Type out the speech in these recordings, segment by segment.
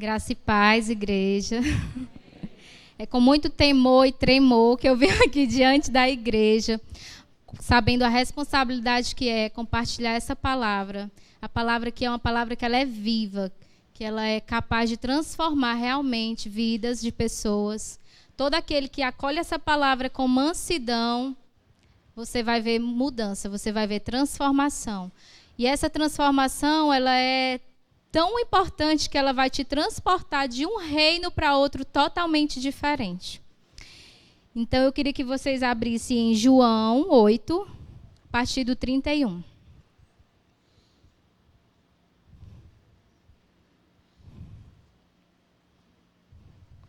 Graça e paz, igreja. É com muito temor e tremor que eu venho aqui diante da igreja, sabendo a responsabilidade que é compartilhar essa palavra. A palavra que é uma palavra que ela é viva, que ela é capaz de transformar realmente vidas de pessoas. Todo aquele que acolhe essa palavra com mansidão, você vai ver mudança, você vai ver transformação. E essa transformação, ela é tão importante que ela vai te transportar de um reino para outro totalmente diferente. Então, eu queria que vocês abrissem em João 8, a partir do 31.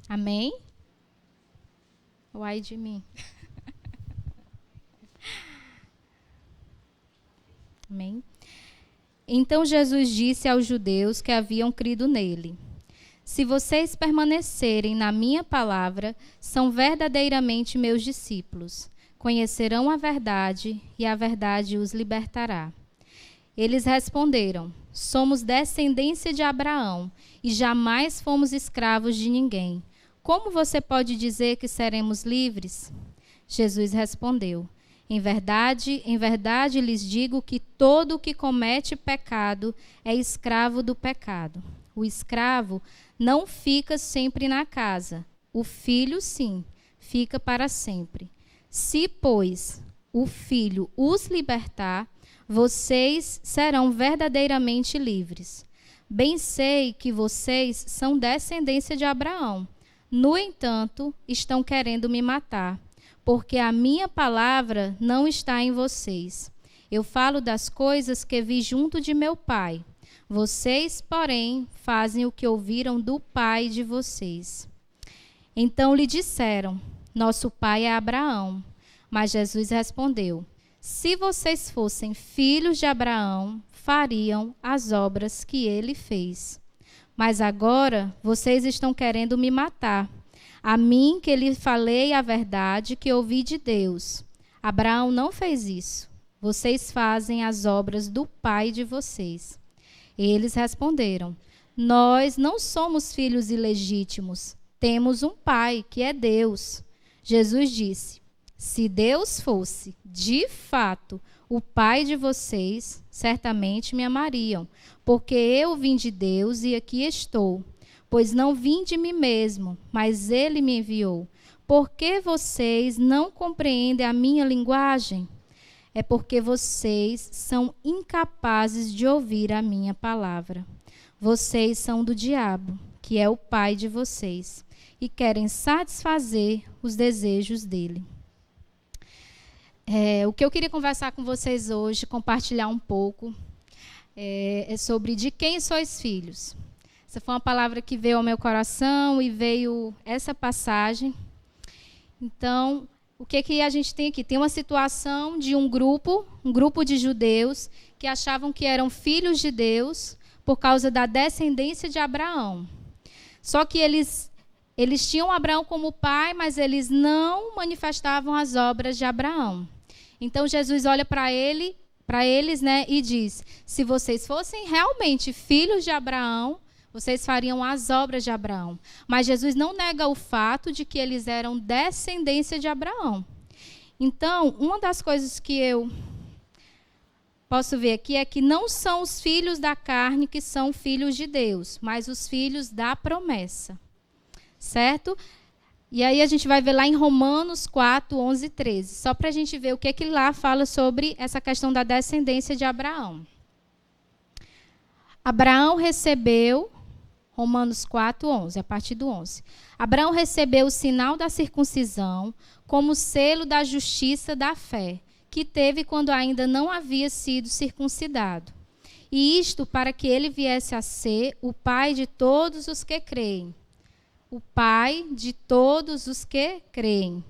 Amém? Uai de mim. Amém? Então Jesus disse aos judeus que haviam crido nele: se vocês permanecerem na minha palavra, são verdadeiramente meus discípulos. Conhecerão a verdade e a verdade os libertará. Eles responderam: somos descendência de Abraão e jamais fomos escravos de ninguém. Como você pode dizer que seremos livres? Jesus respondeu: em verdade lhes digo que todo o que comete pecado é escravo do pecado. O escravo não fica sempre na casa. O filho, sim, fica para sempre. Se, pois, o filho os libertar, vocês serão verdadeiramente livres. Bem sei que vocês são descendência de Abraão. No entanto, estão querendo me matar, porque a minha palavra não está em vocês. Eu falo das coisas que vi junto de meu pai. Vocês, porém, fazem o que ouviram do pai de vocês. Então lhe disseram: nosso pai é Abraão. Mas Jesus respondeu: se vocês fossem filhos de Abraão, fariam as obras que ele fez. Mas agora vocês estão querendo me matar. A mim que lhe falei a verdade que ouvi de Deus. Abraão não fez isso. Vocês fazem as obras do pai de vocês. Eles responderam: nós não somos filhos ilegítimos. Temos um pai, que é Deus. Jesus disse: se Deus fosse, de fato, o pai de vocês, certamente me amariam, porque eu vim de Deus e aqui estou. Pois não vim de mim mesmo, mas ele me enviou. Por que vocês não compreendem a minha linguagem? É porque vocês são incapazes de ouvir a minha palavra. Vocês são do diabo, que é o pai de vocês, e querem satisfazer os desejos dele. O que eu queria conversar com vocês hoje, compartilhar um pouco, é sobre de quem sois filhos. Essa foi uma palavra que veio ao meu coração e veio essa passagem. Então, o que a gente tem aqui? Tem uma situação de um grupo de judeus que achavam que eram filhos de Deus por causa da descendência de Abraão. Só que eles tinham Abraão como pai, mas eles não manifestavam as obras de Abraão. Então, Jesus olha para eles, né, e diz: se vocês fossem realmente filhos de Abraão, vocês fariam as obras de Abraão. Mas Jesus não nega o fato de que eles eram descendência de Abraão. Então, uma das coisas que eu posso ver aqui é que não são os filhos da carne que são filhos de Deus, mas os filhos da promessa. Certo? E aí a gente vai ver lá em Romanos 4, 11 e 13. Só para a gente ver o que lá fala sobre essa questão da descendência de Abraão. Abraão recebeu... Romanos 4, 11, a partir do 11. Abraão recebeu o sinal da circuncisão como selo da justiça da fé, que teve quando ainda não havia sido circuncidado. E isto para que ele viesse a ser o pai de todos os que creem. O pai de todos os que creem,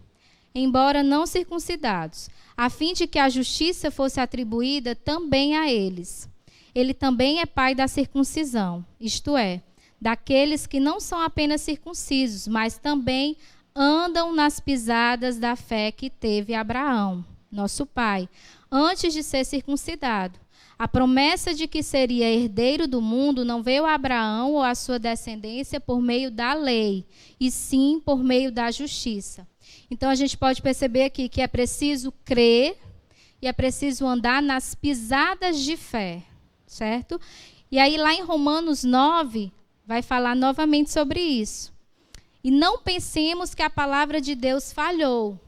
embora não circuncidados, a fim de que a justiça fosse atribuída também a eles. Ele também é pai da circuncisão, isto é, daqueles que não são apenas circuncisos, mas também andam nas pisadas da fé que teve Abraão, nosso pai, antes de ser circuncidado, A promessa de que seria herdeiro do mundo não veio a Abraão ou a sua descendência por meio da lei, e sim por meio da justiça. Então, a gente pode perceber aqui que é preciso crer e é preciso andar nas pisadas de fé, certo? E aí, lá em Romanos 9, vai falar novamente sobre isso. E não pensemos que a palavra de Deus falhou,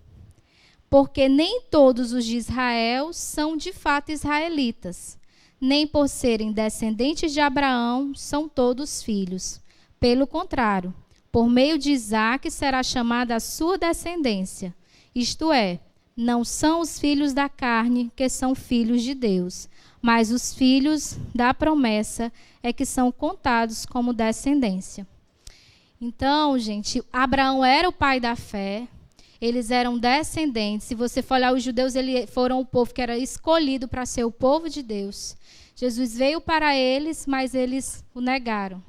porque nem todos os de Israel são de fato israelitas, nem por serem descendentes de Abraão são todos filhos. Pelo contrário, por meio de Isaque será chamada a sua descendência. Isto é, não são os filhos da carne que são filhos de Deus, mas os filhos da promessa é que são contados como descendência. Então, gente, Abraão era o pai da fé, eles eram descendentes. Se você for olhar os judeus, eles foram o povo que era escolhido para ser o povo de Deus. Jesus veio para eles, mas eles o negaram.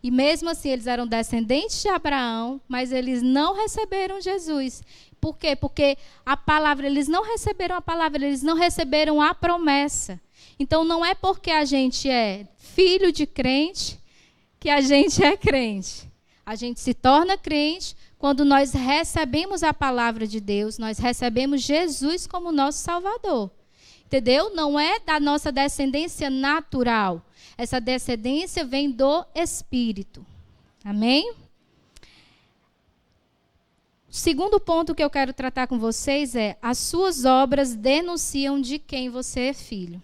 E mesmo assim, eles eram descendentes de Abraão, mas eles não receberam Jesus. Por quê? Porque a palavra, eles não receberam a palavra, eles não receberam a promessa. Então, não é porque a gente é filho de crente que a gente é crente. A gente se torna crente quando nós recebemos a palavra de Deus, nós recebemos Jesus como nosso Salvador. Entendeu? Não é da nossa descendência natural. Essa descendência vem do Espírito. Amém? O segundo ponto que eu quero tratar com vocês é: as suas obras denunciam de quem você é filho.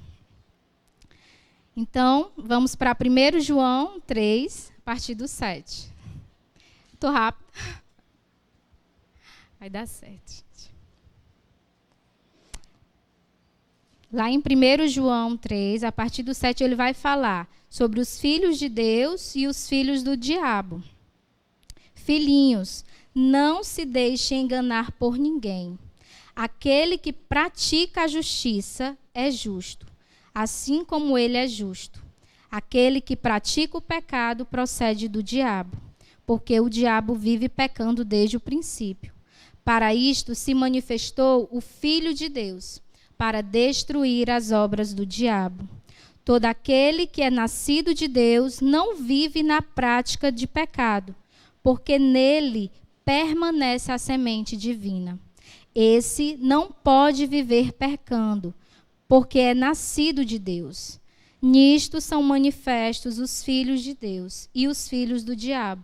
Então, vamos para 1 João 3, a partir do 7. Estou rápido. Vai dar certo, gente. Lá em 1 João 3, a partir do 7, ele vai falar sobre os filhos de Deus e os filhos do diabo. Filhinhos, não se deixe enganar por ninguém. Aquele que pratica a justiça é justo, assim como ele é justo. Aquele que pratica o pecado procede do diabo, porque o diabo vive pecando desde o princípio. Para isto se manifestou o Filho de Deus, para destruir as obras do diabo. Todo aquele que é nascido de Deus não vive na prática de pecado, porque nele permanece a semente divina. Esse não pode viver pecando, porque é nascido de Deus. Nisto são manifestos os filhos de Deus e os filhos do diabo.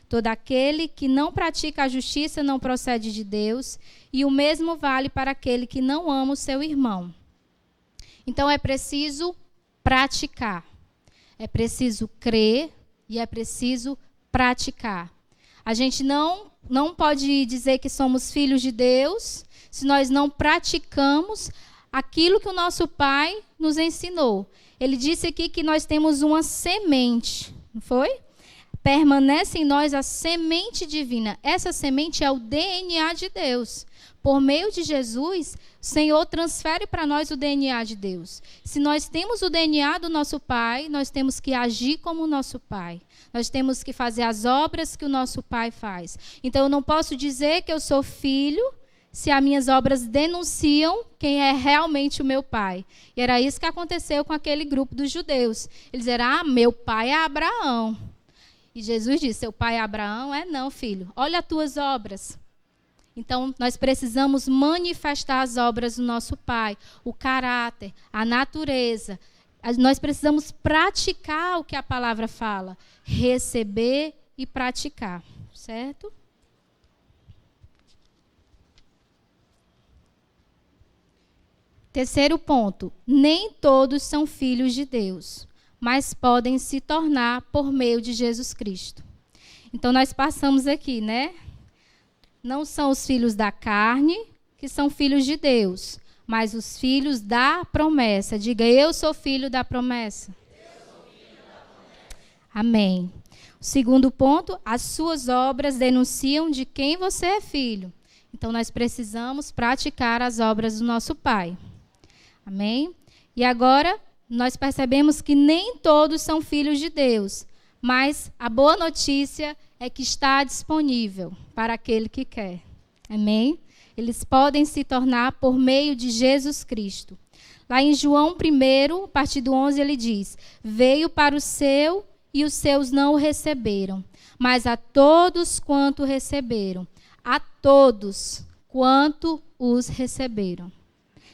Todo aquele que não pratica a justiça não procede de Deus, e o mesmo vale para aquele que não ama o seu irmão. Então é preciso praticar, é preciso crer e é preciso praticar. A gente não pode dizer que somos filhos de Deus se nós não praticamos aquilo que o nosso Pai nos ensinou. Ele disse aqui que nós temos uma semente, não foi? Permanece em nós a semente divina. Essa semente é o DNA de Deus. Por meio de Jesus, o Senhor transfere para nós o DNA de Deus. Se nós temos o DNA do nosso Pai, nós temos que agir como o nosso Pai. Nós temos que fazer as obras que o nosso Pai faz. Então, eu não posso dizer que eu sou filho se as minhas obras denunciam quem é realmente o meu pai. E era isso que aconteceu com aquele grupo dos judeus. Eles disseram, meu pai é Abraão. E Jesus disse, seu pai é Abraão? É não, filho. Olha as tuas obras. Então, nós precisamos manifestar as obras do nosso Pai, o caráter, a natureza. Nós precisamos praticar o que a palavra fala, receber e praticar, certo? Terceiro ponto, nem todos são filhos de Deus, mas podem se tornar por meio de Jesus Cristo. Então, nós passamos aqui, né? Não são os filhos da carne que são filhos de Deus, mas os filhos da promessa. Diga, eu sou filho da promessa. Amém. O segundo ponto, as suas obras denunciam de quem você é filho. Então, nós precisamos praticar as obras do nosso Pai. Amém? E agora, nós percebemos que nem todos são filhos de Deus, mas a boa notícia é que está disponível para aquele que quer. Amém? Eles podem se tornar por meio de Jesus Cristo. Lá em João 1, a partir do 11, ele diz: veio para o seu e os seus não o receberam, mas a todos quanto receberam, a todos quanto os receberam.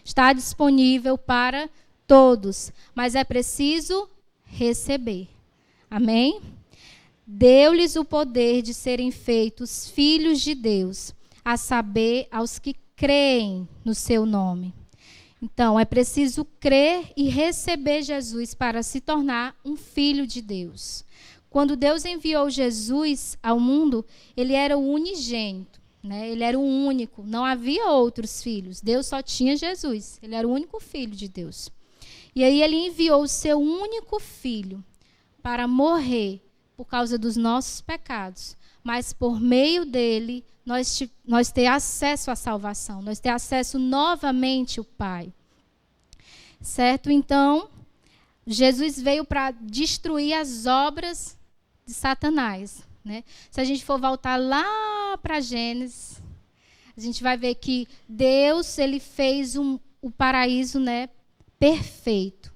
Está disponível para todos, mas é preciso receber. Amém? Deu-lhes o poder de serem feitos filhos de Deus, a saber, aos que creem no seu nome. Então, é preciso crer e receber Jesus para se tornar um filho de Deus. Quando Deus enviou Jesus ao mundo, ele era o unigênito, né? Ele era o único, não havia outros filhos. Deus só tinha Jesus, ele era o único filho de Deus. E aí ele enviou o seu único filho para morrer por causa dos nossos pecados, mas por meio dele nós ter acesso à salvação, nós ter acesso novamente ao Pai. Certo? Então, Jesus veio para destruir as obras de Satanás, né? Se a gente for voltar lá para Gênesis, a gente vai ver que Deus, ele fez o paraíso, né, perfeito.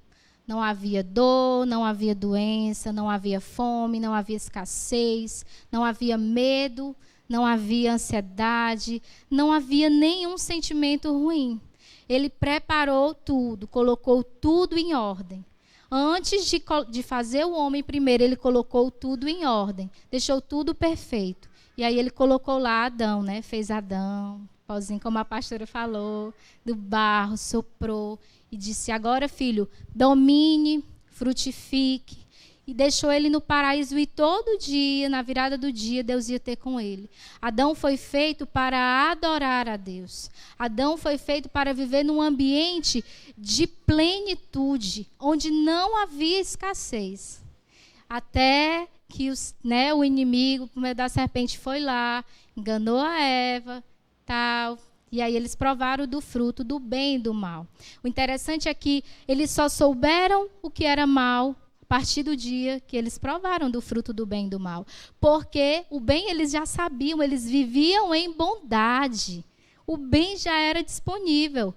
Não havia dor, não havia doença, não havia fome, não havia escassez, não havia medo, não havia ansiedade, não havia nenhum sentimento ruim. Ele preparou tudo, colocou tudo em ordem. Antes de fazer o homem primeiro, ele colocou tudo em ordem, deixou tudo perfeito. E aí ele colocou lá Adão, né? Fez Adão, pozinho, como a pastora falou, do barro, soprou e disse: agora, filho, domine, frutifique. E deixou ele no paraíso, e todo dia, na virada do dia, Deus ia ter com ele. Adão foi feito para adorar a Deus. Adão foi feito para viver num ambiente de plenitude, onde não havia escassez. Até que o inimigo, por meio da serpente, foi lá, enganou a Eva, tal. E aí eles provaram do fruto do bem e do mal. O interessante é que eles só souberam o que era mal a partir do dia que eles provaram do fruto do bem e do mal. Porque o bem eles já sabiam, eles viviam em bondade. O bem já era disponível.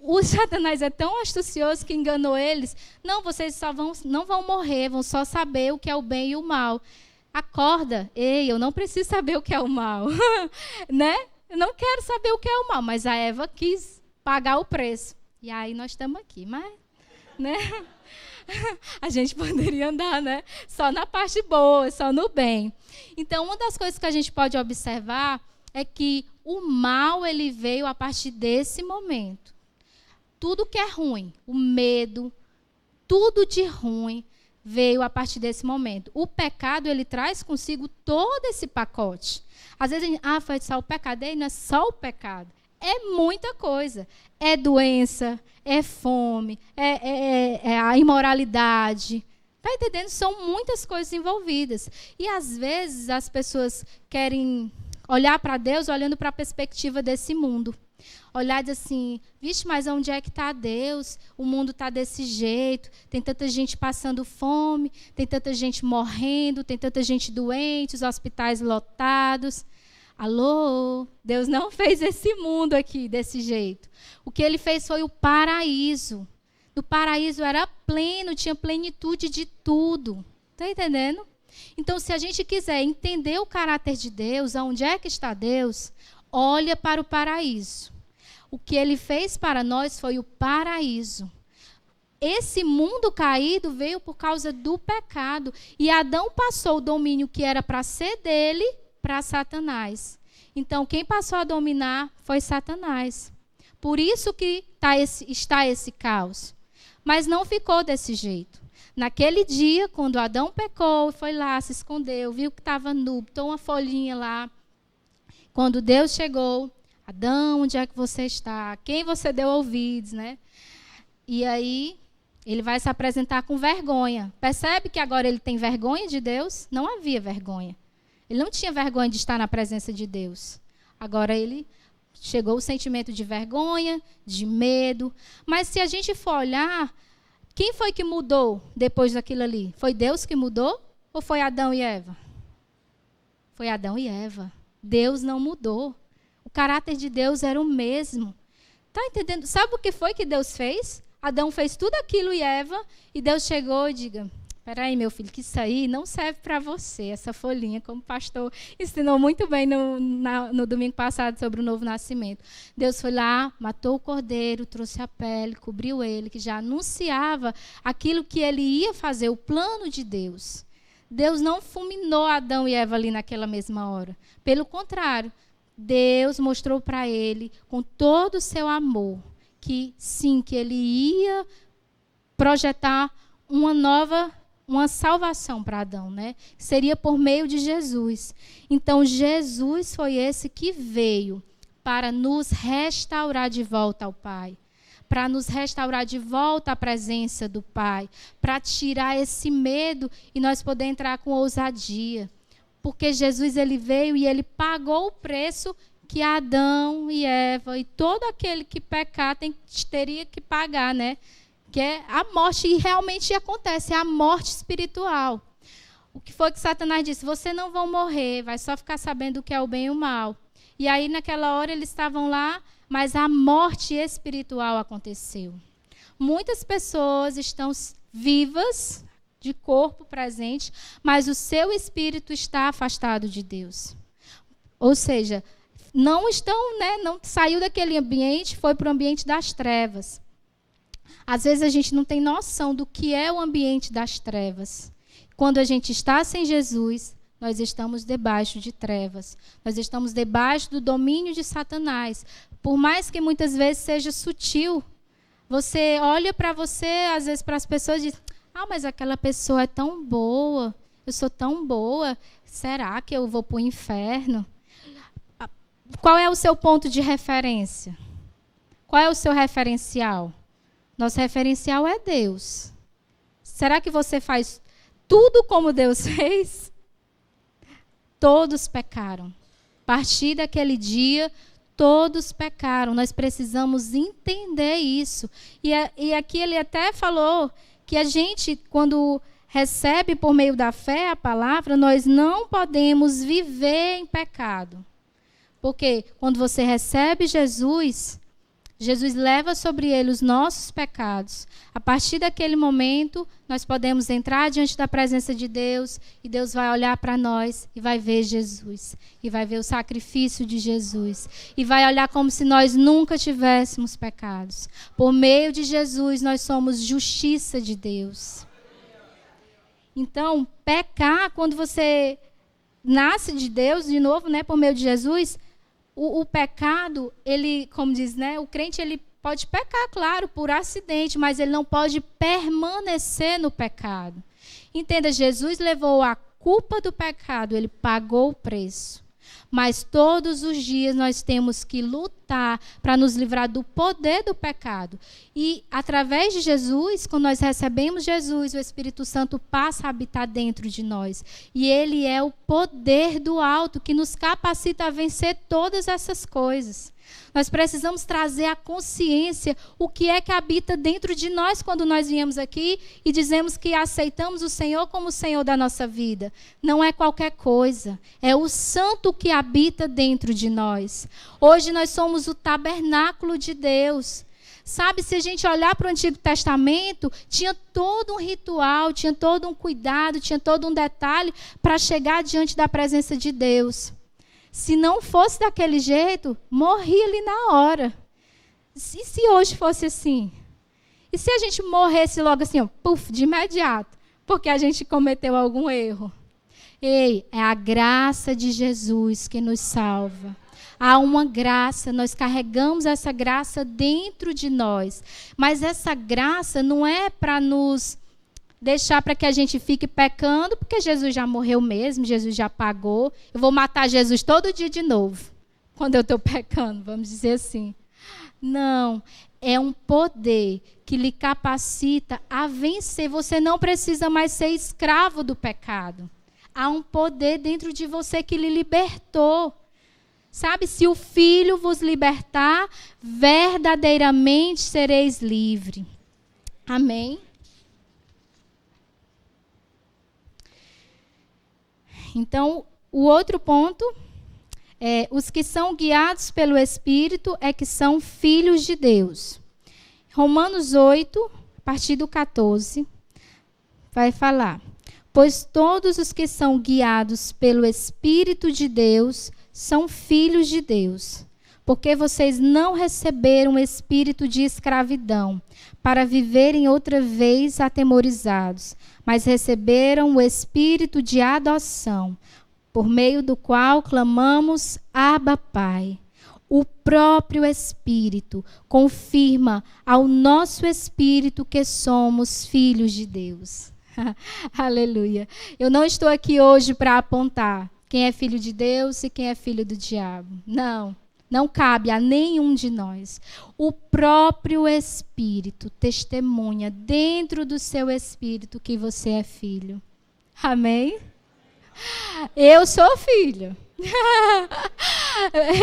O Satanás é tão astucioso que enganou eles. Não, vocês não vão morrer, vão só saber o que é o bem e o mal. Acorda, ei, eu não preciso saber o que é o mal. Né? Eu não quero saber o que é o mal, mas a Eva quis pagar o preço. E aí nós estamos aqui, mas, né? A gente poderia andar, né? Só na parte boa, só no bem. Então, uma das coisas que a gente pode observar é que o mal, ele veio a partir desse momento. Tudo que é ruim, o medo, tudo de ruim, veio a partir desse momento. O pecado, ele traz consigo todo esse pacote. Às vezes, foi só o pecado. Não é só o pecado. É muita coisa. É doença, é fome, é a imoralidade. Está entendendo? São muitas coisas envolvidas. E, às vezes, as pessoas querem olhar para Deus olhando para a perspectiva desse mundo. Olhar e dizer assim: vixe, mas onde é que está Deus? O mundo está desse jeito, tem tanta gente passando fome, tem tanta gente morrendo, tem tanta gente doente, os hospitais lotados. Alô? Deus não fez esse mundo aqui desse jeito. O que ele fez foi o paraíso. No paraíso era pleno, tinha plenitude de tudo. Está entendendo? Então, se a gente quiser entender o caráter de Deus, aonde é que está Deus, olha para o paraíso. O que ele fez para nós foi o paraíso. Esse mundo caído veio por causa do pecado. E Adão passou o domínio que era para ser dele para Satanás. Então, quem passou a dominar foi Satanás. Por isso que está esse caos. Mas não ficou desse jeito. Naquele dia, quando Adão pecou, foi lá, se escondeu, viu que estava nu, botou uma folhinha lá. Quando Deus chegou: Adão, onde é que você está? Quem você deu ouvidos, né? E aí, ele vai se apresentar com vergonha. Percebe que agora ele tem vergonha de Deus? Não havia vergonha. Ele não tinha vergonha de estar na presença de Deus. Agora chegou o sentimento de vergonha, de medo. Mas se a gente for olhar, quem foi que mudou depois daquilo ali? Foi Deus que mudou ou foi Adão e Eva? Foi Adão e Eva. Deus não mudou. O caráter de Deus era o mesmo. Está entendendo? Sabe o que foi que Deus fez? Adão fez tudo aquilo e Eva, e Deus chegou e diga: peraí, meu filho, que isso aí não serve para você, essa folhinha, como o pastor ensinou muito bem no domingo passado sobre o novo nascimento. Deus foi lá, matou o cordeiro, trouxe a pele, cobriu ele, que já anunciava aquilo que ele ia fazer, o plano de Deus. Deus não fulminou Adão e Eva ali naquela mesma hora. Pelo contrário, Deus mostrou para ele, com todo o seu amor, que sim, que ele ia projetar uma salvação para Adão, né? Seria por meio de Jesus. Então, Jesus foi esse que veio para nos restaurar de volta ao Pai, para nos restaurar de volta à presença do Pai, para tirar esse medo e nós poder entrar com ousadia. Porque Jesus, ele veio e ele pagou o preço que Adão e Eva e todo aquele que pecar teria que pagar, né? Que é a morte, e realmente acontece, é a morte espiritual. O que foi que Satanás disse? Vocês não vão morrer, vai só ficar sabendo o que é o bem e o mal. E aí, naquela hora, eles estavam lá, mas a morte espiritual aconteceu. Muitas pessoas estão vivas, de corpo presente, mas o seu espírito está afastado de Deus. Ou seja, não estão, né, não saiu daquele ambiente, foi para o ambiente das trevas. Às vezes a gente não tem noção do que é o ambiente das trevas. Quando a gente está sem Jesus, nós estamos debaixo de trevas. Nós estamos debaixo do domínio de Satanás. Por mais que muitas vezes seja sutil, você olha para você, às vezes para as pessoas e diz: ah, mas aquela pessoa é tão boa, eu sou tão boa, será que eu vou para o inferno? Qual é o seu ponto de referência? Qual é o seu referencial? Nosso referencial é Deus. Será que você faz tudo como Deus fez? Todos pecaram. A partir daquele dia, todos pecaram. Nós precisamos entender isso. E aqui ele até falou que a gente, quando recebe por meio da fé a palavra, nós não podemos viver em pecado. Porque quando você recebe Jesus, Jesus leva sobre ele os nossos pecados. A partir daquele momento, nós podemos entrar diante da presença de Deus e Deus vai olhar para nós e vai ver Jesus. E vai ver o sacrifício de Jesus. E vai olhar como se nós nunca tivéssemos pecados. Por meio de Jesus, nós somos justiça de Deus. Então, pecar, quando você nasce de Deus, de novo, né, por meio de Jesus, o pecado, ele, como diz, né, o crente ele pode pecar, claro, por acidente, mas ele não pode permanecer no pecado. Entenda, Jesus levou a culpa do pecado, ele pagou o preço. Mas todos os dias nós temos que lutar para nos livrar do poder do pecado. E através de Jesus, quando nós recebemos Jesus, o Espírito Santo passa a habitar dentro de nós. E ele é o poder do alto que nos capacita a vencer todas essas coisas. Nós precisamos trazer à consciência o que é que habita dentro de nós quando nós viemos aqui e dizemos que aceitamos o Senhor como o Senhor da nossa vida. Não é qualquer coisa, é o santo que habita dentro de nós. Hoje nós somos o tabernáculo de Deus. Sabe, se a gente olhar para o Antigo Testamento, tinha todo um ritual, tinha todo um cuidado, tinha todo um detalhe para chegar diante da presença de Deus. Se não fosse daquele jeito, morria ali na hora. E se hoje fosse assim? E se a gente morresse logo assim, ó, puf, de imediato, porque a gente cometeu algum erro? Ei, é a graça de Jesus que nos salva. Há uma graça, nós carregamos essa graça dentro de nós. Mas essa graça não é para nos deixar para que a gente fique pecando, porque Jesus já morreu mesmo, Jesus já pagou. Eu vou matar Jesus todo dia de novo, quando eu estou pecando, vamos dizer assim. Não, é um poder que lhe capacita a vencer. Você não precisa mais ser escravo do pecado. Há um poder dentro de você que lhe libertou. Sabe, se o Filho vos libertar, verdadeiramente sereis livres. Amém? Então, o outro ponto é: os que são guiados pelo Espírito é que são filhos de Deus. Romanos 8, a partir do 14, vai falar: pois todos os que são guiados pelo Espírito de Deus são filhos de Deus. Porque vocês não receberam o espírito de escravidão, para viverem outra vez atemorizados, mas receberam o espírito de adoção, por meio do qual clamamos: Abba, Pai. O próprio Espírito confirma ao nosso espírito que somos filhos de Deus. Aleluia. Eu não estou aqui hoje para apontar quem é filho de Deus e quem é filho do diabo. Não. Não cabe a nenhum de nós. O próprio Espírito testemunha dentro do seu espírito que você é filho. Amém? Eu sou filho.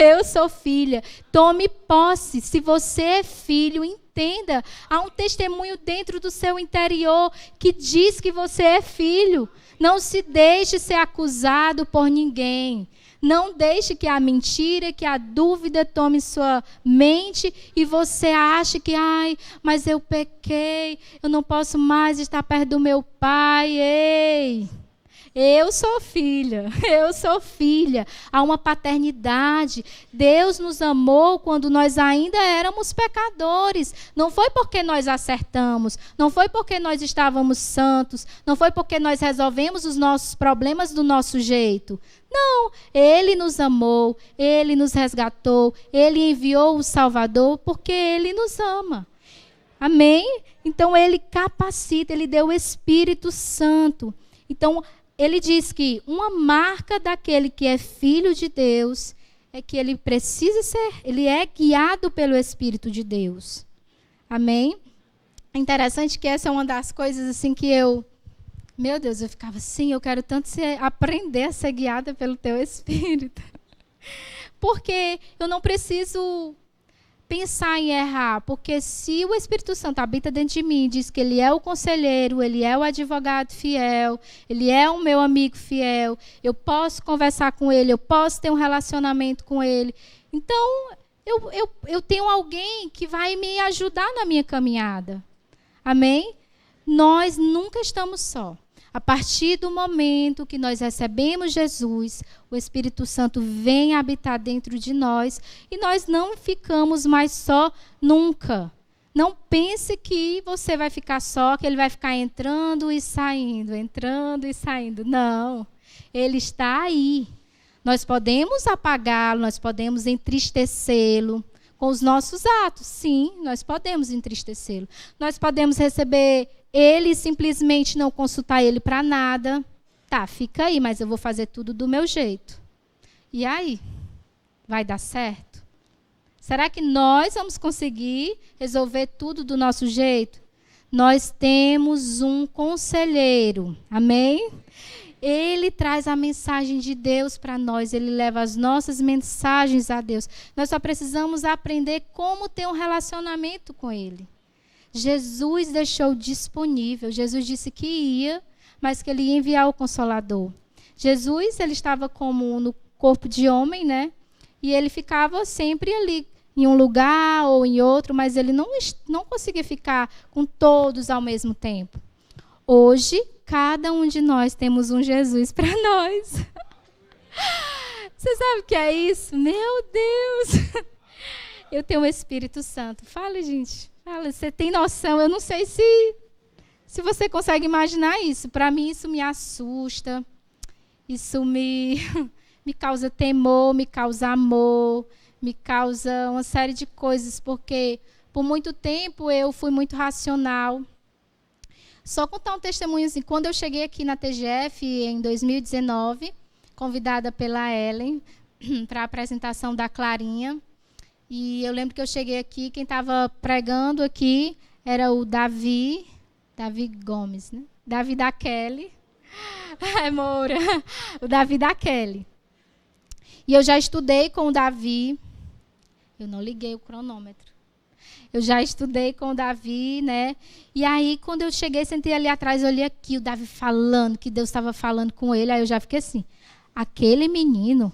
Eu sou filha. Tome posse. Se você é filho, entenda. Há um testemunho dentro do seu interior que diz que você é filho. Não se deixe ser acusado por ninguém. Não deixe que a mentira, que a dúvida tome sua mente e você ache que, mas eu pequei, eu não posso mais estar perto do meu pai. Ei! Eu sou filha, eu sou filha. Há uma paternidade. Deus nos amou quando nós ainda éramos pecadores. Não foi porque nós acertamos, não foi porque nós estávamos santos, não foi porque nós resolvemos os nossos problemas do nosso jeito. Não, Ele nos amou, Ele nos resgatou, Ele enviou o Salvador porque Ele nos ama. Amém? Então Ele capacita, Ele deu o Espírito Santo. Então, Ele diz que uma marca daquele que é filho de Deus é que ele precisa ser, ele é guiado pelo Espírito de Deus. Amém? É interessante que essa é uma das coisas assim que meu Deus, eu ficava assim, eu quero tanto aprender a ser guiada pelo teu Espírito. Porque eu não preciso pensar em errar, porque se o Espírito Santo habita dentro de mim, diz que ele é o conselheiro, ele é o advogado fiel, ele é o meu amigo fiel, eu posso conversar com ele, eu posso ter um relacionamento com ele. Então, eu tenho alguém que vai me ajudar na minha caminhada. Amém? Nós nunca estamos só. A partir do momento que nós recebemos Jesus, o Espírito Santo vem habitar dentro de nós e nós não ficamos mais só nunca. Não pense que você vai ficar só, que ele vai ficar entrando e saindo, entrando e saindo. Não, ele está aí. Nós podemos apagá-lo, nós podemos entristecê-lo com os nossos atos. Sim, nós podemos entristecê-lo. Nós podemos receber ele e simplesmente não consultar ele para nada. Tá, fica aí, mas eu vou fazer tudo do meu jeito. E aí? Vai dar certo? Será que nós vamos conseguir resolver tudo do nosso jeito? Nós temos um conselheiro. Amém? Ele traz a mensagem de Deus para nós. Ele leva as nossas mensagens a Deus. Nós só precisamos aprender como ter um relacionamento com ele. Jesus deixou disponível. Jesus disse que ia, mas que ele ia enviar o Consolador. Jesus, ele estava como no corpo de homem, né? E ele ficava sempre ali, em um lugar ou em outro, mas ele não conseguia ficar com todos ao mesmo tempo. Hoje, cada um de nós temos um Jesus para nós. Você sabe o que é isso? Meu Deus! Eu tenho o Espírito Santo. Fala, gente. Fala, você tem noção? Eu não sei se você consegue imaginar isso. Para mim, isso me assusta. Isso me causa temor, me causa amor, me causa uma série de coisas, porque por muito tempo eu fui muito racional. Só contar um testemunho assim, quando eu cheguei aqui na TGF em 2019, convidada pela Ellen para a apresentação da Clarinha, e eu lembro que eu cheguei aqui, quem estava pregando aqui era o Davi Gomes, né? Davi da Kelly. Ai, Moura. O Davi da Kelly. E eu já estudei com o Davi. Eu não liguei o cronômetro. Eu já estudei com o Davi, né? E aí, quando eu cheguei, sentei ali atrás, olhei aqui, o Davi falando, que Deus estava falando com ele. Aí eu já fiquei assim, aquele menino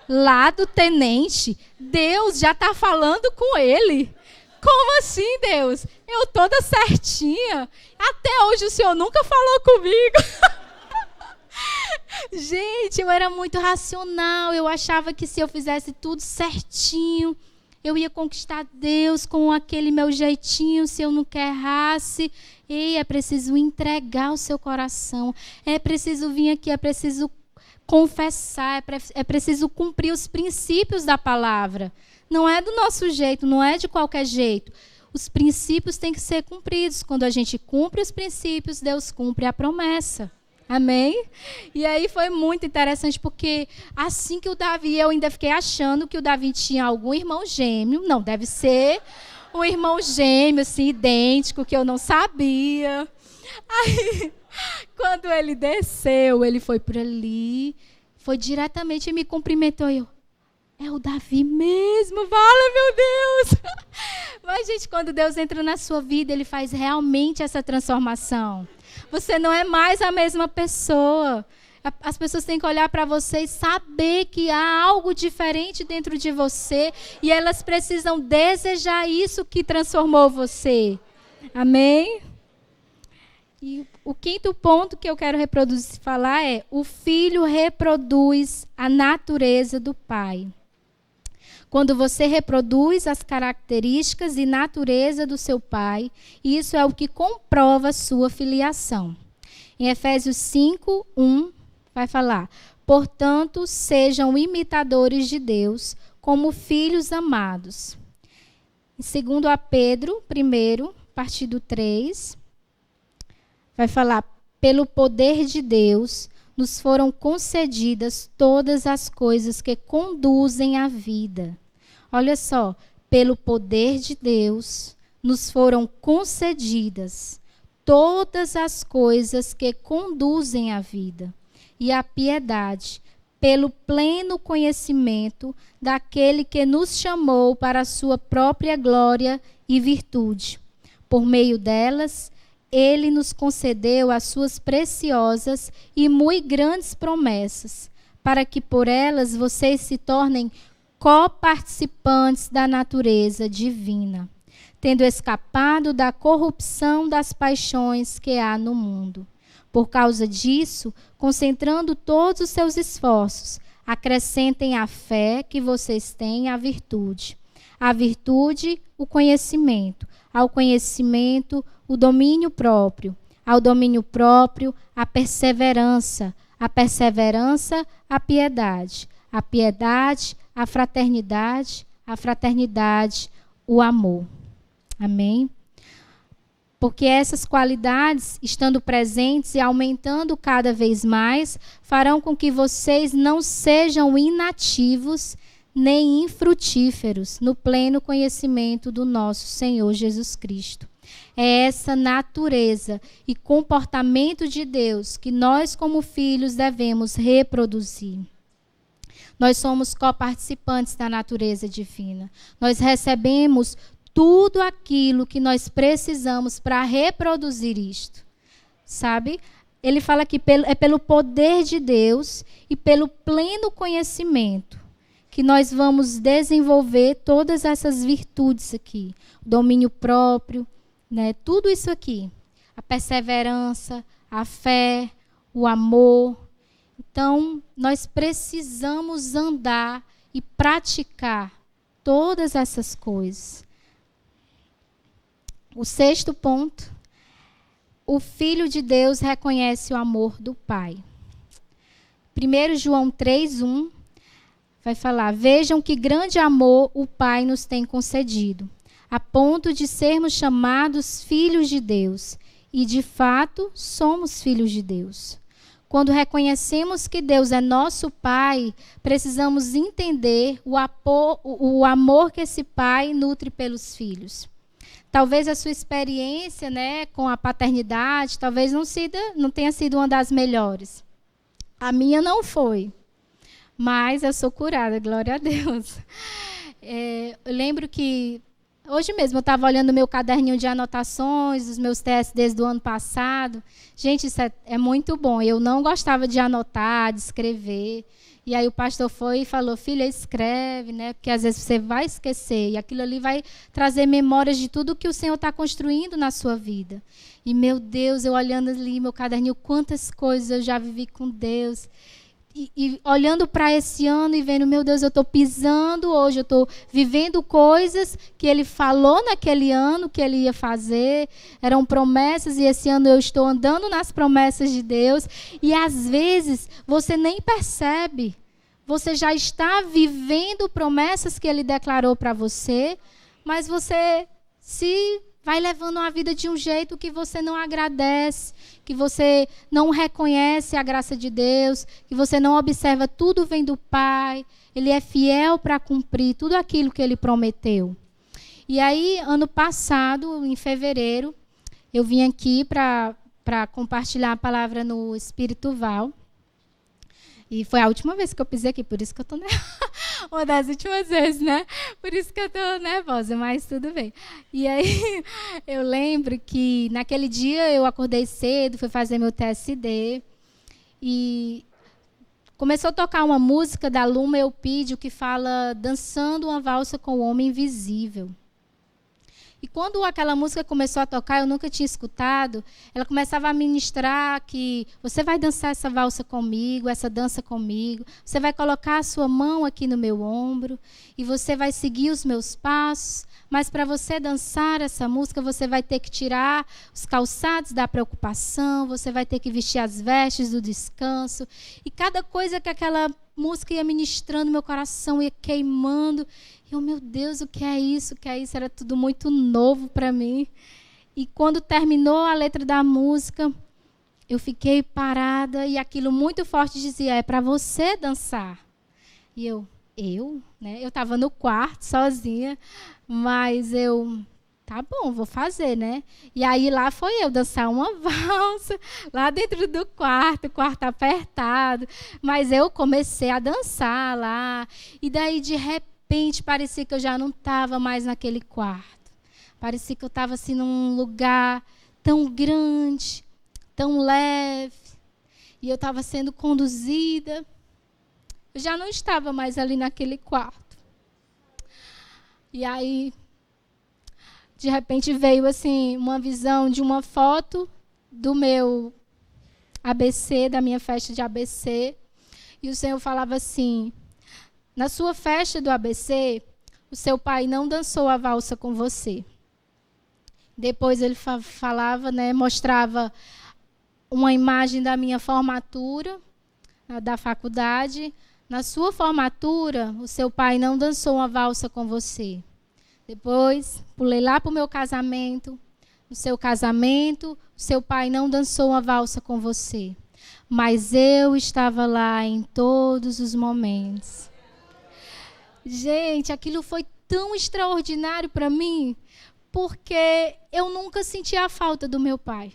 lá do tenente, Deus já está falando com ele. Como assim, Deus? Eu toda certinha. Até hoje o Senhor nunca falou comigo. Gente, eu era muito racional. Eu achava que se eu fizesse tudo certinho, eu ia conquistar Deus com aquele meu jeitinho, se eu nunca errasse. Ei, é preciso entregar o seu coração. É preciso vir aqui, é preciso confessar, é preciso cumprir os princípios da palavra. Não é do nosso jeito, não é de qualquer jeito. Os princípios têm que ser cumpridos. Quando a gente cumpre os princípios, Deus cumpre a promessa. Amém? E aí foi muito interessante, porque assim que o Davi, eu ainda fiquei achando que o Davi tinha algum irmão gêmeo. Não, deve ser um irmão gêmeo, assim, idêntico, que eu não sabia. Aí, quando ele desceu, ele foi por ali, foi diretamente e me cumprimentou. Eu, é o Davi mesmo, fala, meu Deus. Mas, gente, quando Deus entra na sua vida, Ele faz realmente essa transformação. Você não é mais a mesma pessoa. As pessoas têm que olhar para você e saber que há algo diferente dentro de você. E elas precisam desejar isso que transformou você. Amém? E o quinto ponto que eu quero falar é: o filho reproduz a natureza do pai. Quando você reproduz as características e natureza do seu pai, isso é o que comprova sua filiação. Em Efésios 5:1, vai falar: portanto, sejam imitadores de Deus, como filhos amados. Em 2 Pedro 1, a partir do 3, vai falar: pelo poder de Deus, nos foram concedidas todas as coisas que conduzem à vida. Olha só, pelo poder de Deus, nos foram concedidas todas as coisas que conduzem à vida e à piedade, pelo pleno conhecimento daquele que nos chamou para a sua própria glória e virtude. Por meio delas, Ele nos concedeu as suas preciosas e muito grandes promessas, para que por elas vocês se tornem coparticipantes da natureza divina, tendo escapado da corrupção das paixões que há no mundo. Por causa disso, concentrando todos os seus esforços, acrescentem à fé que vocês têm a virtude, o conhecimento, ao conhecimento, o domínio próprio, ao domínio próprio, a perseverança, a piedade, a fraternidade, o amor. Amém? Porque essas qualidades, estando presentes e aumentando cada vez mais, farão com que vocês não sejam inativos nem infrutíferos no pleno conhecimento do nosso Senhor Jesus Cristo. É essa natureza e comportamento de Deus que nós, como filhos, devemos reproduzir. Nós somos coparticipantes da natureza divina. Nós recebemos tudo aquilo que nós precisamos para reproduzir isto. Sabe? Ele fala que é pelo poder de Deus e pelo pleno conhecimento que nós vamos desenvolver todas essas virtudes aqui. O domínio próprio, né? Tudo isso aqui. A perseverança, a fé, o amor. Então, nós precisamos andar e praticar todas essas coisas. O sexto ponto: o Filho de Deus reconhece o amor do Pai. 1 João 3:1 vai falar: vejam que grande amor o Pai nos tem concedido, a ponto de sermos chamados filhos de Deus. E, de fato, somos filhos de Deus. Quando reconhecemos que Deus é nosso Pai, precisamos entender o amor que esse Pai nutre pelos filhos. Talvez a sua experiência, né, com a paternidade, talvez não tenha sido uma das melhores. A minha não foi, mas eu sou curada, glória a Deus. Eu lembro que Hoje mesmo eu estava olhando meu caderninho de anotações, os meus TSDs do ano passado. Gente, isso é muito bom. Eu não gostava de anotar, de escrever. E aí o pastor foi e falou, filha, escreve, né? Porque às vezes você vai esquecer. E aquilo ali vai trazer memórias de tudo que o Senhor está construindo na sua vida. E, meu Deus, eu olhando ali meu caderninho, quantas coisas eu já vivi com Deus. E olhando para esse ano e vendo, meu Deus, eu estou pisando hoje, eu estou vivendo coisas que Ele falou naquele ano que Ele ia fazer, eram promessas, e esse ano eu estou andando nas promessas de Deus, e às vezes você nem percebe, você já está vivendo promessas que Ele declarou para você, mas você se vai levando a vida de um jeito que você não agradece, que você não reconhece a graça de Deus, que você não observa tudo vem do Pai. Ele é fiel para cumprir tudo aquilo que Ele prometeu. E aí, ano passado, em fevereiro, eu vim aqui para compartilhar a palavra no Espírito Val. E foi a última vez que eu pisei aqui, por isso que eu estou uma das últimas vezes, né? Por isso que eu estou nervosa, mas tudo bem. E aí, eu lembro que naquele dia eu acordei cedo, fui fazer meu TSD, e começou a tocar uma música da Luma Eupídio que fala Dançando uma Valsa com o Homem Invisível. E quando aquela música começou a tocar, eu nunca tinha escutado, ela começava a ministrar que você vai dançar essa valsa comigo, essa dança comigo, você vai colocar a sua mão aqui no meu ombro e você vai seguir os meus passos, mas para você dançar essa música, você vai ter que tirar os calçados da preocupação, você vai ter que vestir as vestes do descanso. E cada coisa que aquela música ia ministrando, meu coração ia queimando. E eu, meu Deus, o que é isso? O que é isso? Era tudo muito novo para mim. E quando terminou a letra da música, eu fiquei parada e aquilo muito forte dizia, é para você dançar. E eu, né? Eu estava no quarto sozinha, mas tá bom, vou fazer, né? E aí lá foi eu dançar uma valsa, lá dentro do quarto apertado. Mas eu comecei a dançar lá. E daí, de repente, parecia que eu já não estava mais naquele quarto. Parecia que eu estava assim, num lugar tão grande, tão leve. E eu estava sendo conduzida. Eu já não estava mais ali naquele quarto. E aí, de repente, veio assim uma visão de uma foto do meu ABC, da minha festa de ABC. E o Senhor falava assim, na sua festa do ABC, o seu pai não dançou a valsa com você. Depois ele falava, né, mostrava uma imagem da minha formatura, da faculdade. Na sua formatura, o seu pai não dançou uma valsa com você. Depois, pulei lá para o meu casamento. No seu casamento, o seu pai não dançou uma valsa com você. Mas eu estava lá em todos os momentos. Gente, aquilo foi tão extraordinário para mim, porque eu nunca senti a falta do meu pai.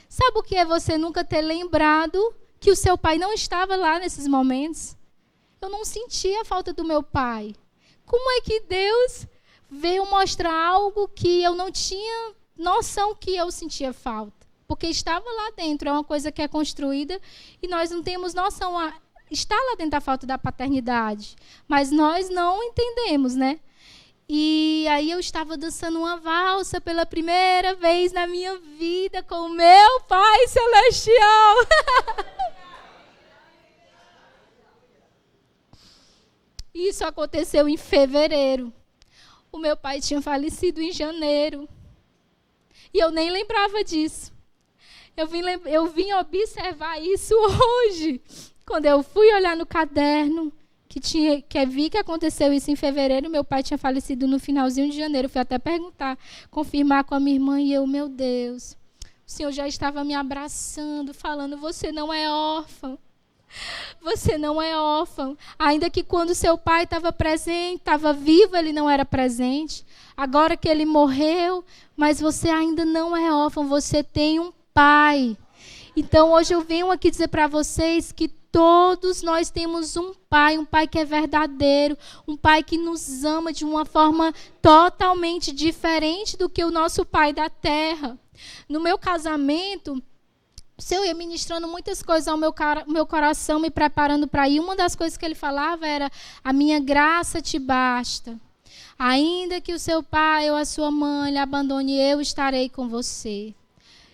Sabe o que é você nunca ter lembrado que o seu pai não estava lá nesses momentos? Eu não sentia a falta do meu pai. Como é que Deus veio mostrar algo que eu não tinha noção que eu sentia falta? Porque estava lá dentro, é uma coisa que é construída e nós não temos noção. Está lá dentro a falta da paternidade, mas nós não entendemos, né? E aí eu estava dançando uma valsa pela primeira vez na minha vida com o meu Pai Celestial. Isso aconteceu em fevereiro. O meu pai tinha falecido em janeiro. E eu nem lembrava disso. Eu vim observar isso hoje. Quando eu fui olhar no caderno, que vi que aconteceu isso em fevereiro, meu pai tinha falecido no finalzinho de janeiro. Eu fui até perguntar, confirmar com a minha irmã, e eu, meu Deus, o Senhor já estava me abraçando, falando, você não é órfão. Você não é órfão. Ainda que quando seu pai estava presente, estava vivo, ele não era presente. Agora que ele morreu, mas você ainda não é órfão, você tem um pai. Então hoje eu venho aqui dizer para vocês que todos nós temos um Pai que é verdadeiro, um Pai que nos ama de uma forma totalmente diferente do que o nosso Pai da terra. No meu casamento, o Senhor ia ministrando muitas coisas ao meu coração, me preparando para ir. Uma das coisas que ele falava era: a minha graça te basta. Ainda que o seu pai ou a sua mãe lhe abandone, eu estarei com você.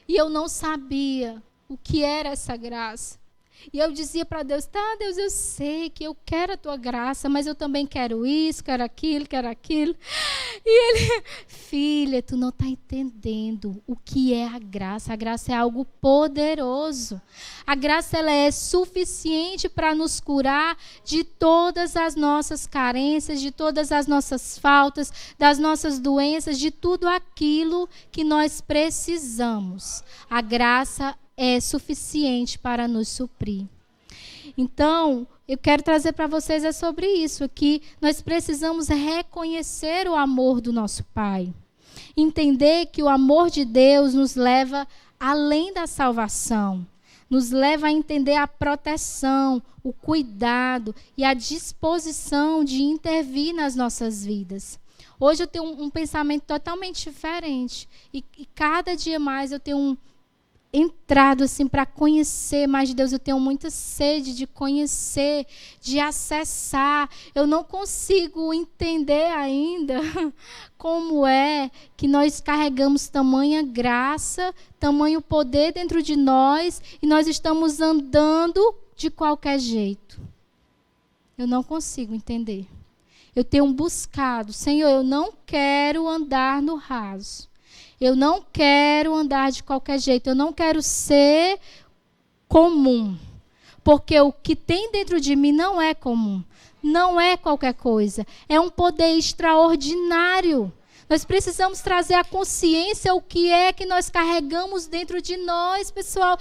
E eu não sabia o que era essa graça. E eu dizia para Deus: tá, Deus, eu sei que eu quero a tua graça, mas eu também quero isso, quero aquilo, quero aquilo. E ele: filha, tu não está entendendo o que é a graça. A graça é algo poderoso. A graça, ela é suficiente para nos curar de todas as nossas carências, de todas as nossas faltas, das nossas doenças, de tudo aquilo que nós precisamos. A graça é suficiente para nos suprir. Então, eu quero trazer para vocês sobre isso, que nós precisamos reconhecer o amor do nosso Pai. Entender que o amor de Deus nos leva além da salvação. Nos leva a entender a proteção, o cuidado e a disposição de intervir nas nossas vidas. Hoje eu tenho um pensamento totalmente diferente. E cada dia mais eu tenho entrado assim para conhecer mais de Deus. Eu tenho muita sede de conhecer, de acessar. Eu não consigo entender ainda como é que nós carregamos tamanha graça, tamanho poder dentro de nós e nós estamos andando de qualquer jeito. Eu não consigo entender. Eu tenho buscado: Senhor, eu não quero andar no raso. Eu não quero andar de qualquer jeito. Eu não quero ser comum. Porque o que tem dentro de mim não é comum. Não é qualquer coisa. É um poder extraordinário. Nós precisamos trazer à consciência o que é que nós carregamos dentro de nós, pessoal.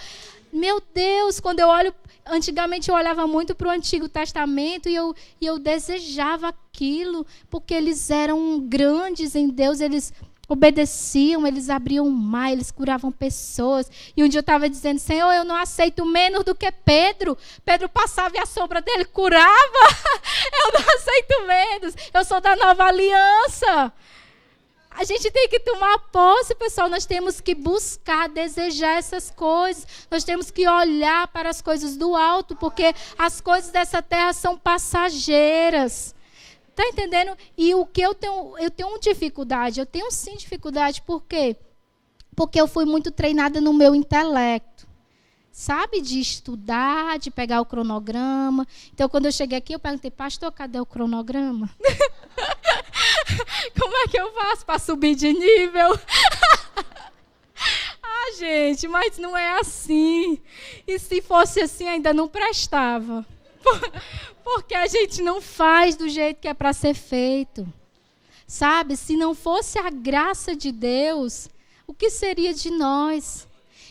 Meu Deus, quando eu olho... Antigamente eu olhava muito para o Antigo Testamento e eu desejava aquilo. Porque eles eram grandes em Deus, eles obedeciam, eles abriam o mar, eles curavam pessoas. E um dia eu estava dizendo: Senhor, eu não aceito menos do que Pedro. Pedro passava e a sombra dele curava. Eu não aceito menos. Eu sou da nova aliança. A gente tem que tomar posse, pessoal. Nós temos que buscar, desejar essas coisas. Nós temos que olhar para as coisas do alto, porque as coisas dessa terra são passageiras. Está entendendo? E o que eu tenho dificuldade. Eu tenho sim dificuldade. Por quê? Porque eu fui muito treinada no meu intelecto. Sabe? De estudar, de pegar o cronograma. Então, quando eu cheguei aqui, eu perguntei: pastor, cadê o cronograma? Como é que eu faço para subir de nível? Ah, gente, mas não é assim. E se fosse assim, ainda não prestava. Porque a gente não faz do jeito que é para ser feito. Sabe? Se não fosse a graça de Deus, o que seria de nós?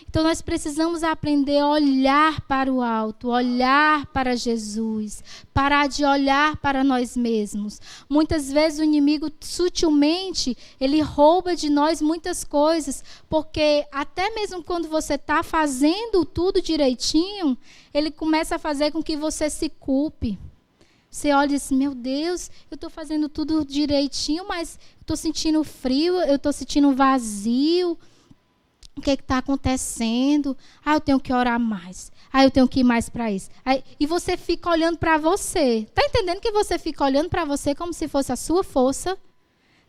Então nós precisamos aprender a olhar para o alto, olhar para Jesus, parar de olhar para nós mesmos. Muitas vezes o inimigo sutilmente, ele rouba de nós muitas coisas, porque até mesmo quando você está fazendo tudo direitinho, ele começa a fazer com que você se culpe. Você olha e diz: meu Deus, eu estou fazendo tudo direitinho, mas estou sentindo frio, eu estou sentindo vazio. O que está acontecendo? Ah, eu tenho que orar mais. Ah, eu tenho que ir mais para isso. E você fica olhando para você. Está entendendo que você fica olhando para você como se fosse a sua força?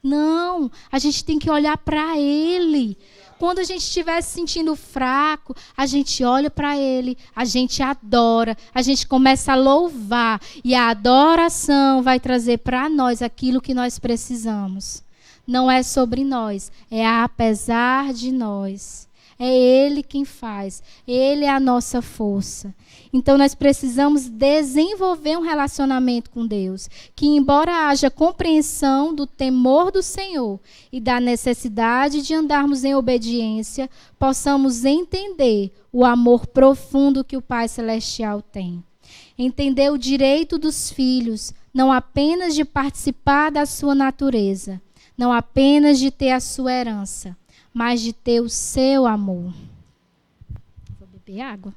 Não, a gente tem que olhar para Ele. Quando a gente estiver se sentindo fraco, a gente olha para Ele, a gente adora, a gente começa a louvar. E a adoração vai trazer para nós aquilo que nós precisamos. Não é sobre nós, é apesar de nós. É Ele quem faz, Ele é a nossa força. Então nós precisamos desenvolver um relacionamento com Deus, que embora haja compreensão do temor do Senhor e da necessidade de andarmos em obediência, possamos entender o amor profundo que o Pai Celestial tem. Entender o direito dos filhos, não apenas de participar da sua natureza, não apenas de ter a sua herança, mas de ter o seu amor. Vou beber água.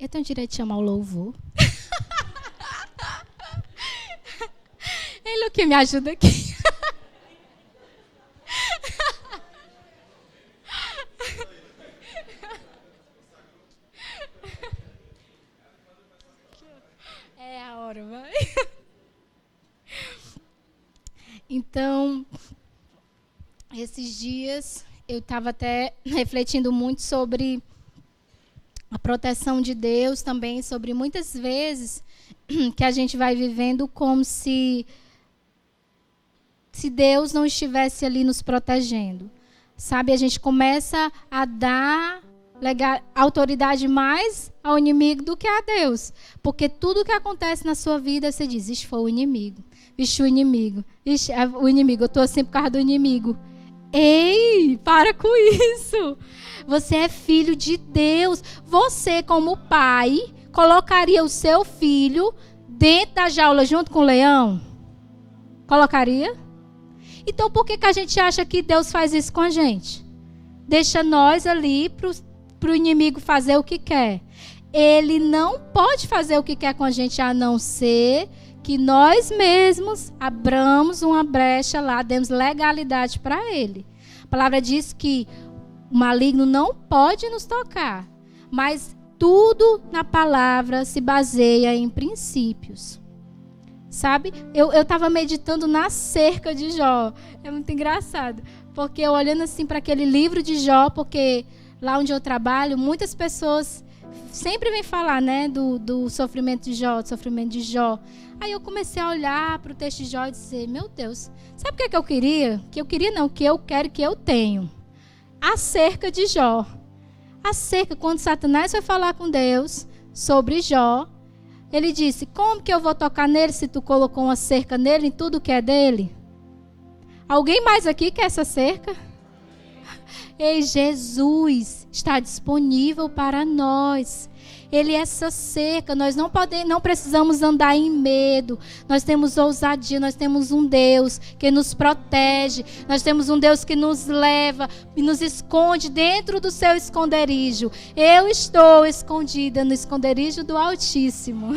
Eu tenho direito de chamar o louvor. Ele o que me ajuda aqui. É a hora, vai. Então, esses dias eu estava até refletindo muito sobre a proteção de Deus também, sobre muitas vezes que a gente vai vivendo como se Deus não estivesse ali nos protegendo. Sabe, a gente começa a dar autoridade mais ao inimigo do que a Deus. Porque tudo que acontece na sua vida, você diz, isso foi o inimigo. Vixe, o inimigo. Vixe, o inimigo, eu estou assim por causa do inimigo. Ei, para com isso. Você é filho de Deus. Você, como pai, colocaria o seu filho dentro da jaula junto com o leão? Colocaria? Então, por que a gente acha que Deus faz isso com a gente? Deixa nós ali para o inimigo fazer o que quer. Ele não pode fazer o que quer com a gente, a não ser que nós mesmos abramos uma brecha lá, demos legalidade para ele. A palavra diz que o maligno não pode nos tocar, mas tudo na palavra se baseia em princípios. Sabe? Eu estava meditando na cerca de Jó. É muito engraçado. Porque eu olhando assim para aquele livro de Jó, porque lá onde eu trabalho, muitas pessoas sempre vêm falar, né, do sofrimento de Jó, do sofrimento de Jó. Aí eu comecei a olhar para o texto de Jó e dizer, meu Deus, sabe o que eu queria? Que eu queria não, que eu quero, que eu tenho. A cerca de Jó. A cerca, quando Satanás foi falar com Deus sobre Jó, ele disse, como que eu vou tocar nele se tu colocou uma cerca nele em tudo que é dele? Alguém mais aqui quer essa cerca? Ei, Jesus está disponível para nós. Ele é essa cerca, nós não precisamos andar em medo. Nós temos ousadia, nós temos um Deus que nos protege. Nós temos um Deus que nos leva e nos esconde dentro do seu esconderijo. Eu estou escondida no esconderijo do Altíssimo.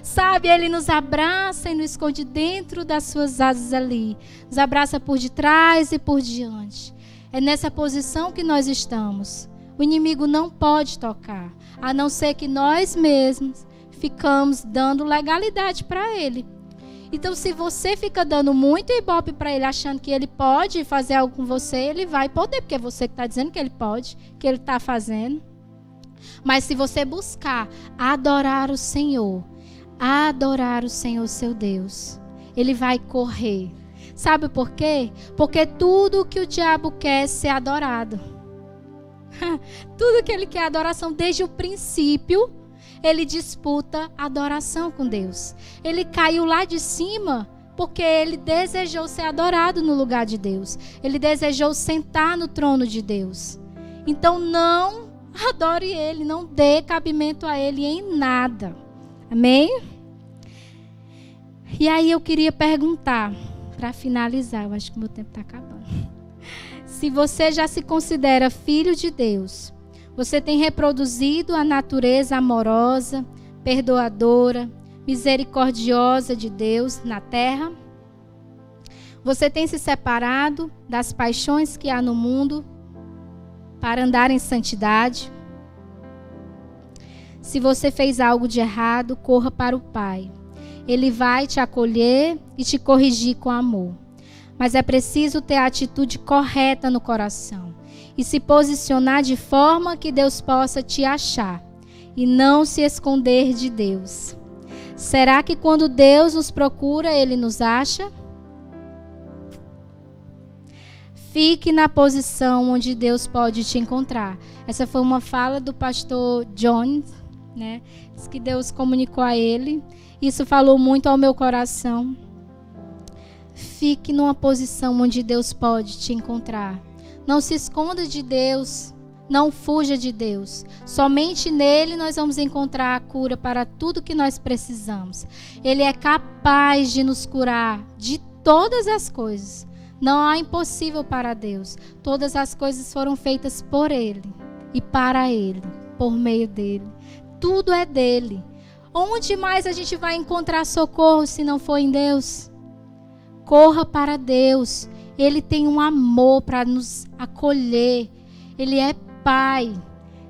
Sabe, Ele nos abraça e nos esconde dentro das suas asas ali. Nos abraça por detrás e por diante. É nessa posição que nós estamos. O inimigo não pode tocar, a não ser que nós mesmos ficamos dando legalidade para ele. Então, se você fica dando muito ibope para ele, achando que ele pode fazer algo com você, ele vai poder, porque é você que está dizendo que ele pode, que ele está fazendo. Mas se você buscar adorar o Senhor seu Deus, ele vai correr. Sabe por quê? Porque tudo que o diabo quer é ser adorado. Tudo que ele quer é adoração. Desde o princípio, ele disputa adoração com Deus. Ele caiu lá de cima porque ele desejou ser adorado no lugar de Deus. Ele desejou sentar no trono de Deus. Então não adore ele, não dê cabimento a ele em nada. Amém? E aí eu queria perguntar, para finalizar, eu acho que meu tempo está acabando. Se você já se considera filho de Deus, você tem reproduzido a natureza amorosa, perdoadora, misericordiosa de Deus na terra? Você tem se separado das paixões que há no mundo para andar em santidade? Se você fez algo de errado, corra para o Pai. Ele vai te acolher e te corrigir com amor. Mas é preciso ter a atitude correta no coração e se posicionar de forma que Deus possa te achar e não se esconder de Deus. Será que quando Deus nos procura, Ele nos acha? Fique na posição onde Deus pode te encontrar. Essa foi uma fala do pastor John, né? Diz que Deus comunicou a ele. Isso falou muito ao meu coração. Fique numa posição onde Deus pode te encontrar. Não se esconda de Deus. Não fuja de Deus. Somente nele nós vamos encontrar a cura para tudo que nós precisamos. Ele é capaz de nos curar de todas as coisas. Não há impossível para Deus. Todas as coisas foram feitas por Ele e para Ele. por meio dele. Tudo é dele. Onde mais a gente vai encontrar socorro se não for em Deus? Corra para Deus. Ele tem um amor para nos acolher. Ele é Pai.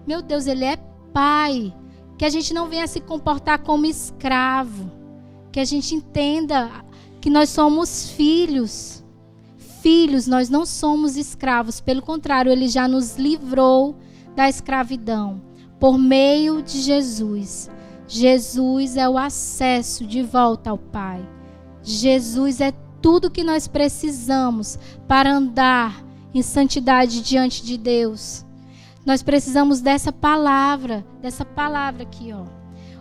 Meu Deus, Ele é Pai. Que a gente não venha se comportar como escravo. Que a gente entenda que nós somos filhos. Filhos, nós não somos escravos. Pelo contrário, Ele já nos livrou da escravidão. Por meio de Jesus. Jesus é o acesso de volta ao Pai. Jesus é tudo que nós precisamos para andar em santidade diante de Deus. Nós precisamos dessa palavra aqui, ó.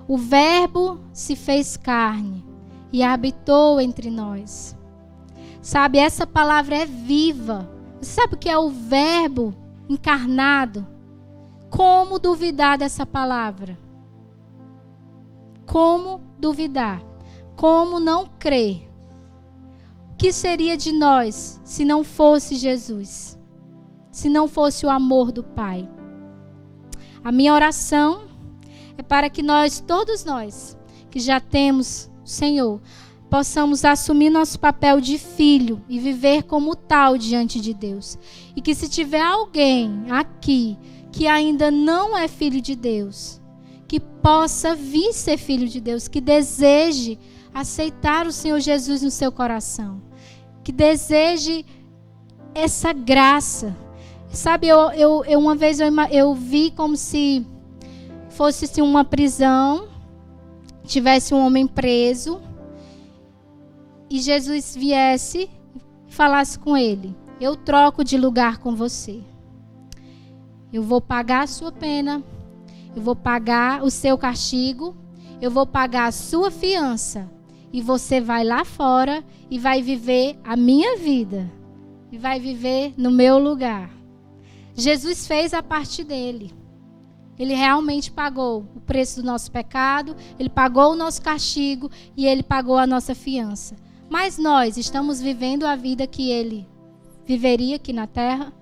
O Verbo se fez carne e habitou entre nós. Sabe, essa palavra é viva. Você sabe o que é o Verbo encarnado? Como duvidar dessa palavra? Como duvidar? Como não crer? O que seria de nós se não fosse Jesus? Se não fosse o amor do Pai? A minha oração é para que todos nós, que já temos o Senhor, possamos assumir nosso papel de filho e viver como tal diante de Deus. E que se tiver alguém aqui que ainda não é filho de Deus, que possa vir ser filho de Deus, que deseje aceitar o Senhor Jesus no seu coração, que deseje essa graça. Sabe, uma vez eu vi como se fosse assim, uma prisão, tivesse um homem preso, e Jesus viesse e falasse com ele: eu troco de lugar com você. Eu vou pagar a sua pena, eu vou pagar o seu castigo, eu vou pagar a sua fiança. E você vai lá fora e vai viver a minha vida. E vai viver no meu lugar. Jesus fez a parte dele. Ele realmente pagou o preço do nosso pecado, ele pagou o nosso castigo e ele pagou a nossa fiança. Mas nós estamos vivendo a vida que ele viveria aqui na terra?